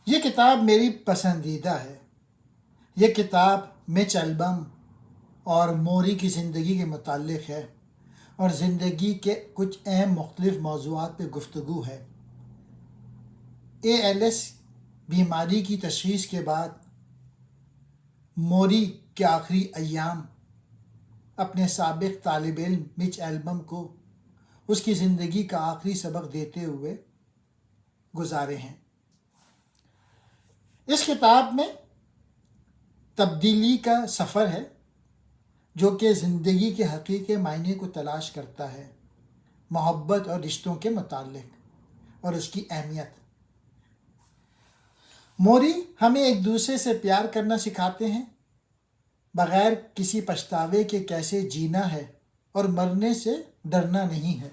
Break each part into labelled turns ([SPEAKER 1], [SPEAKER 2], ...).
[SPEAKER 1] یہ کتاب میری پسندیدہ ہے۔ یہ کتاب مچ البم اور موری کی زندگی کے متعلق ہے اور زندگی کے کچھ اہم مختلف موضوعات پہ گفتگو ہے۔ ALS بیماری کی تشخیص کے بعد موری کے آخری ایام اپنے سابق طالب علم مچ البم کو اس کی زندگی کا آخری سبق دیتے ہوئے گزارے ہیں۔ اس کتاب میں تبدیلی کا سفر ہے جو کہ زندگی کے حقیقی معنی کو تلاش کرتا ہے، محبت اور رشتوں کے متعلق اور اس کی اہمیت۔ موری ہمیں ایک دوسرے سے پیار کرنا سکھاتے ہیں، بغیر کسی پچھتاوے کے کیسے جینا ہے اور مرنے سے ڈرنا نہیں ہے۔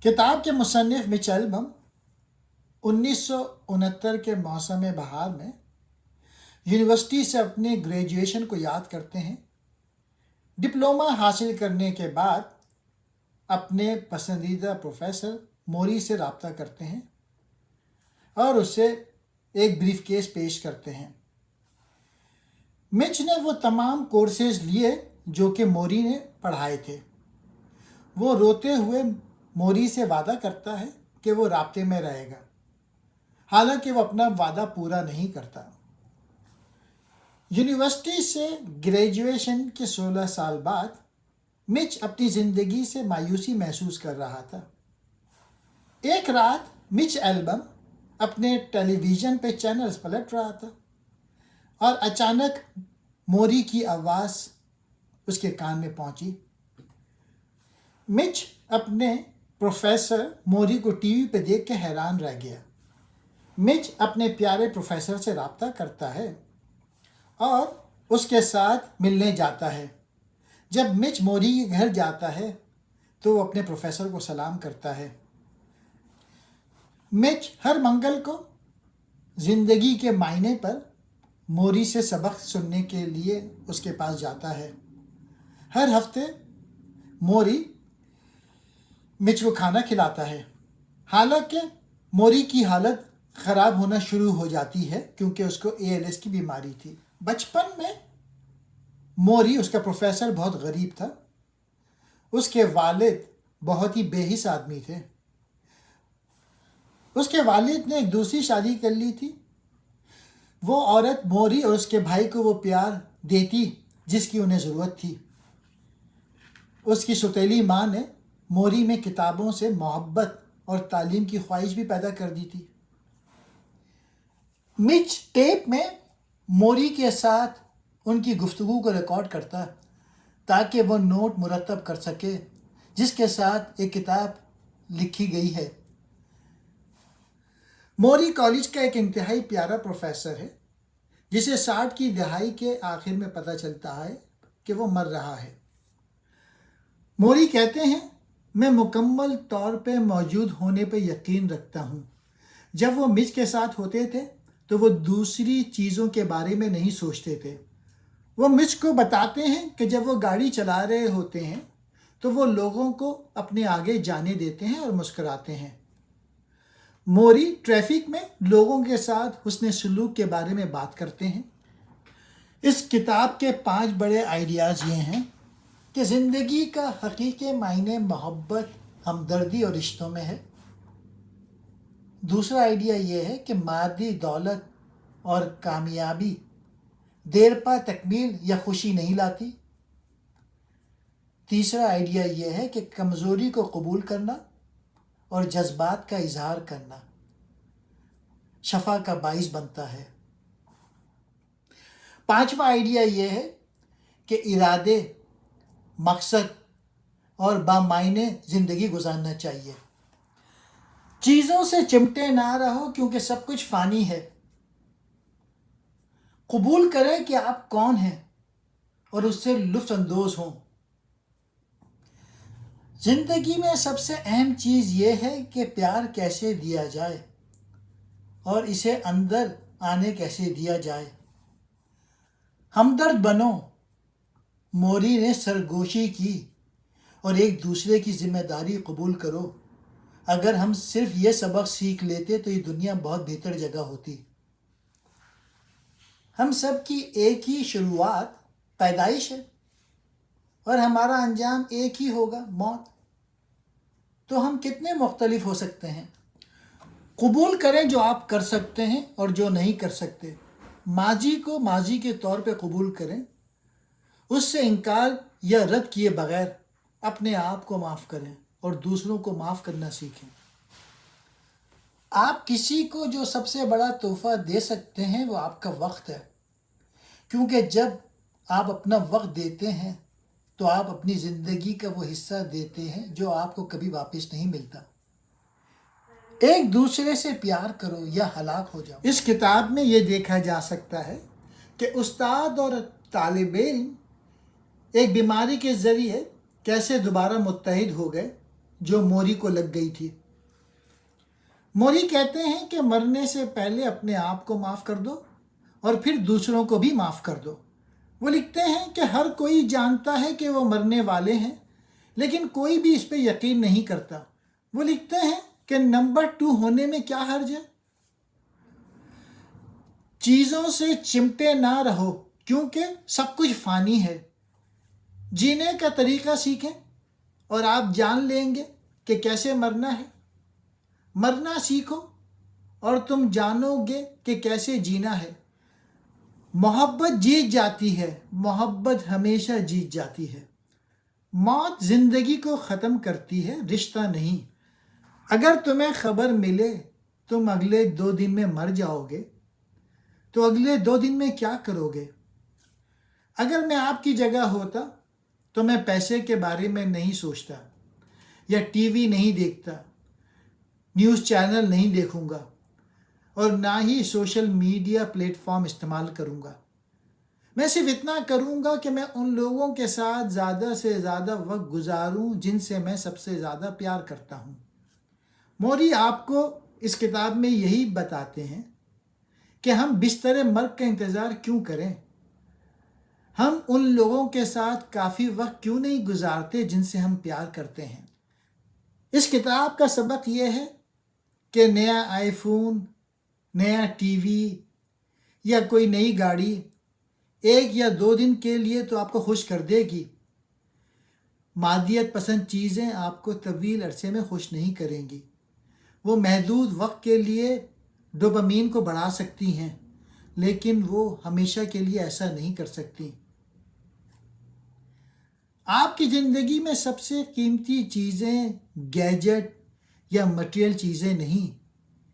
[SPEAKER 1] کتاب کے مصنف مچ البم 1969 کے موسم بہار میں یونیورسٹی سے اپنے گریجویشن کو یاد کرتے ہیں۔ ڈپلومہ حاصل کرنے کے بعد اپنے پسندیدہ پروفیسر موری سے رابطہ کرتے ہیں اور اسے ایک بریف کیس پیش کرتے ہیں۔ مچ نے وہ تمام کورسز لیے جو کہ موری نے پڑھائے تھے۔ وہ روتے ہوئے موری سے وعدہ کرتا ہے کہ وہ رابطے میں رہے گا، حالانکہ وہ اپنا وعدہ پورا نہیں کرتا۔ یونیورسٹی سے گریجویشن کے 16 سال بعد مچ اپنی زندگی سے مایوسی محسوس کر رہا تھا۔ ایک رات مچ البم اپنے ٹیلی ویژن پہ چینلز پلٹ رہا تھا اور اچانک موری کی آواز اس کے کان میں پہنچی۔ مچ اپنے پروفیسر موری کو ٹی وی پہ دیکھ کے حیران رہ گیا۔ مچ اپنے پیارے پروفیسر سے رابطہ کرتا ہے اور اس کے ساتھ ملنے جاتا ہے۔ جب مچ موری کے گھر جاتا ہے تو وہ اپنے پروفیسر کو سلام کرتا ہے۔ مچ ہر منگل کو زندگی کے معنی پر موری سے سبق سننے کے لیے اس کے پاس جاتا ہے۔ ہر ہفتے موری مچ کو کھانا کھلاتا ہے، حالانکہ موری کی حالت خراب ہونا شروع ہو جاتی ہے کیونکہ اس کو ALS کی بیماری تھی۔ بچپن میں موری اس کا پروفیسر بہت غریب تھا۔ اس کے والد بہت ہی بے حس آدمی تھے۔ اس کے والد نے ایک دوسری شادی کر لی تھی۔ وہ عورت موری اور اس کے بھائی کو وہ پیار دیتی جس کی انہیں ضرورت تھی۔ اس کی سوتیلی ماں نے موری میں کتابوں سے محبت اور تعلیم کی خواہش بھی پیدا کر دی تھی۔ مچ ٹیپ میں موری کے ساتھ ان کی گفتگو کو ریکارڈ کرتا تاکہ وہ نوٹ مرتب کر سکے جس کے ساتھ ایک کتاب لکھی گئی ہے۔ موری کالج کا ایک انتہائی پیارا پروفیسر ہے جسے 60 کی دہائی کے آخر میں پتہ چلتا ہے کہ وہ مر رہا ہے۔ موری کہتے ہیں، میں مکمل طور پہ موجود ہونے پہ یقین رکھتا ہوں۔ جب وہ مچ کے ساتھ ہوتے تھے تو وہ دوسری چیزوں کے بارے میں نہیں سوچتے تھے۔ وہ مچ کو بتاتے ہیں کہ جب وہ گاڑی چلا رہے ہوتے ہیں تو وہ لوگوں کو اپنے آگے جانے دیتے ہیں اور مسکراتے ہیں۔ موری ٹریفک میں لوگوں کے ساتھ حسن سلوک کے بارے میں بات کرتے ہیں۔ اس کتاب کے 5 بڑے آئیڈیاز یہ ہیں کہ زندگی کا حقیقی معنی محبت، ہمدردی اور رشتوں میں ہے۔ دوسرا آئیڈیا یہ ہے کہ مادی دولت اور کامیابی دیر پا تکمیل یا خوشی نہیں لاتی۔ تیسرا آئیڈیا یہ ہے کہ کمزوری کو قبول کرنا اور جذبات کا اظہار کرنا شفا کا باعث بنتا ہے۔ 5واں آئیڈیا یہ ہے کہ ارادے، مقصد اور بامعنی زندگی گزارنا چاہیے۔ چیزوں سے چمٹے نہ رہو کیونکہ سب کچھ فانی ہے۔ قبول کریں کہ آپ کون ہیں اور اس سے لطف اندوز ہوں۔ زندگی میں سب سے اہم چیز یہ ہے کہ پیار کیسے دیا جائے اور اسے اندر آنے کیسے دیا جائے۔ ہمدرد بنو، موری نے سرگوشی کی، اور ایک دوسرے کی ذمہ داری قبول کرو۔ اگر ہم صرف یہ سبق سیکھ لیتے تو یہ دنیا بہت بہتر جگہ ہوتی۔ ہم سب کی ایک ہی شروعات پیدائش ہے اور ہمارا انجام ایک ہی ہوگا، موت۔ تو ہم کتنے مختلف ہو سکتے ہیں؟ قبول کریں جو آپ کر سکتے ہیں اور جو نہیں کر سکتے۔ ماضی کو ماضی کے طور پہ قبول کریں، اس سے انکار یا رد کیے بغیر اپنے آپ کو معاف کریں اور دوسروں کو معاف کرنا سیکھیں۔ آپ کسی کو جو سب سے بڑا تحفہ دے سکتے ہیں وہ آپ کا وقت ہے، کیونکہ جب آپ اپنا وقت دیتے ہیں تو آپ اپنی زندگی کا وہ حصہ دیتے ہیں جو آپ کو کبھی واپس نہیں ملتا۔ ایک دوسرے سے پیار کرو یا ہلاک ہو جاؤ۔ اس کتاب میں یہ دیکھا جا سکتا ہے کہ استاد اور طالب علم ایک بیماری کے ذریعے کیسے دوبارہ متحد ہو گئے جو موری کو لگ گئی تھی۔ موری کہتے ہیں کہ مرنے سے پہلے اپنے آپ کو معاف کر دو اور پھر دوسروں کو بھی معاف کر دو۔ وہ لکھتے ہیں کہ ہر کوئی جانتا ہے کہ وہ مرنے والے ہیں، لیکن کوئی بھی اس پہ یقین نہیں کرتا۔ وہ لکھتے ہیں کہ نمبر 2 ہونے میں کیا حرج ہے؟ چیزوں سے چمٹے نہ رہو کیونکہ سب کچھ فانی ہے۔ جینے کا طریقہ سیکھیں اور آپ جان لیں گے کہ کیسے مرنا ہے۔ مرنا سیکھو اور تم جانو گے کہ کیسے جینا ہے۔ محبت جیت جاتی ہے، محبت ہمیشہ جیت جاتی ہے۔ موت زندگی کو ختم کرتی ہے، رشتہ نہیں۔ اگر تمہیں خبر ملے تم اگلے 2 دن میں مر جاؤ گے تو اگلے 2 دن میں کیا کرو گے؟ اگر میں آپ کی جگہ ہوتا تو میں پیسے کے بارے میں نہیں سوچتا، یا ٹی وی نہیں دیکھتا، نیوز چینل نہیں دیکھوں گا، اور نہ ہی سوشل میڈیا پلیٹ فارم استعمال کروں گا۔ میں صرف اتنا کروں گا کہ میں ان لوگوں کے ساتھ زیادہ سے زیادہ وقت گزاروں جن سے میں سب سے زیادہ پیار کرتا ہوں۔ موری آپ کو اس کتاب میں یہی بتاتے ہیں کہ ہم بستر مرگ کا انتظار کیوں کریں؟ ہم ان لوگوں کے ساتھ کافی وقت کیوں نہیں گزارتے جن سے ہم پیار کرتے ہیں؟ اس کتاب کا سبق یہ ہے کہ نیا آئی فون، نیا ٹی وی یا کوئی نئی گاڑی 1 یا 2 دن کے لیے تو آپ کو خوش کر دے گی۔ مادیت پسند چیزیں آپ کو طویل عرصے میں خوش نہیں کریں گی۔ وہ محدود وقت کے لیے ڈوپامین کو بڑھا سکتی ہیں، لیکن وہ ہمیشہ کے لیے ایسا نہیں کر سکتی۔ آپ کی زندگی میں سب سے قیمتی چیزیں گیجٹ یا مٹیریل چیزیں نہیں،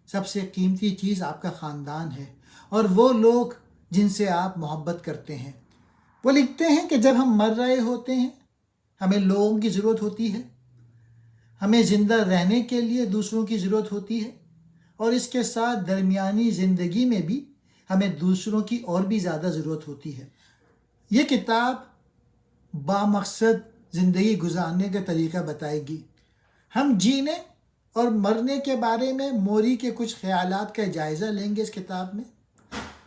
[SPEAKER 1] سب سے قیمتی چیز آپ کا خاندان ہے اور وہ لوگ جن سے آپ محبت کرتے ہیں۔ وہ لکھتے ہیں کہ جب ہم مر رہے ہوتے ہیں ہمیں لوگوں کی ضرورت ہوتی ہے، ہمیں زندہ رہنے کے لیے دوسروں کی ضرورت ہوتی ہے، اور اس کے ساتھ درمیانی زندگی میں بھی ہمیں دوسروں کی اور بھی زیادہ ضرورت ہوتی ہے۔ یہ کتاب بامقصد زندگی گزارنے کا طریقہ بتائے گی۔ ہم جینے اور مرنے کے بارے میں موری کے کچھ خیالات کا جائزہ لیں گے اس کتاب میں،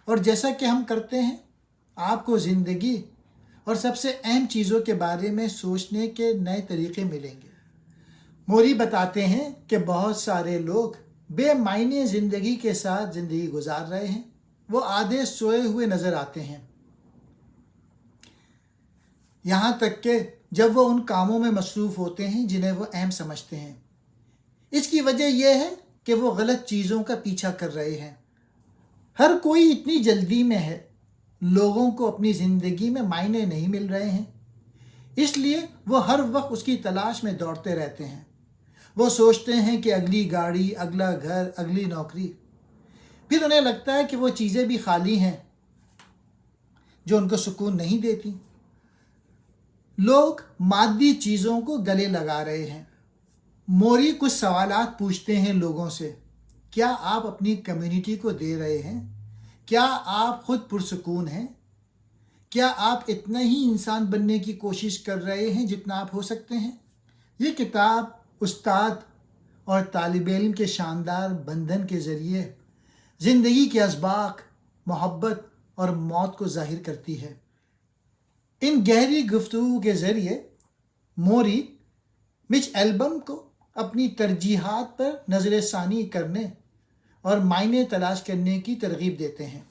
[SPEAKER 1] اور جیسا کہ ہم کرتے ہیں آپ کو زندگی اور سب سے اہم چیزوں کے بارے میں سوچنے کے نئے طریقے ملیں گے۔ موری بتاتے ہیں کہ بہت سارے لوگ بے معنی زندگی کے ساتھ زندگی گزار رہے ہیں، وہ آدھے سوئے ہوئے نظر آتے ہیں، یہاں تک کہ جب وہ ان کاموں میں مصروف ہوتے ہیں جنہیں وہ اہم سمجھتے ہیں۔ اس کی وجہ یہ ہے کہ وہ غلط چیزوں کا پیچھا کر رہے ہیں۔ ہر کوئی اتنی جلدی میں ہے، لوگوں کو اپنی زندگی میں معنی نہیں مل رہے ہیں، اس لیے وہ ہر وقت اس کی تلاش میں دوڑتے رہتے ہیں۔ وہ سوچتے ہیں کہ اگلی گاڑی، اگلا گھر، اگلی نوکری، پھر انہیں لگتا ہے کہ وہ چیزیں بھی خالی ہیں جو ان کو سکون نہیں دیتی۔ لوگ مادی چیزوں کو گلے لگا رہے ہیں۔ موری کچھ سوالات پوچھتے ہیں لوگوں سے۔ کیا آپ اپنی کمیونٹی کو دے رہے ہیں؟ کیا آپ خود پرسکون ہیں؟ کیا آپ اتنا ہی انسان بننے کی کوشش کر رہے ہیں جتنا آپ ہو سکتے ہیں؟ یہ کتاب استاد اور طالب علم کے شاندار بندھن کے ذریعے زندگی کے اسباق، محبت اور موت کو ظاہر کرتی ہے۔ ان گہری گفتگو کے ذریعے موری مچ ایلبم کو اپنی ترجیحات پر نظر ثانی کرنے اور معنی تلاش کرنے کی ترغیب دیتے ہیں۔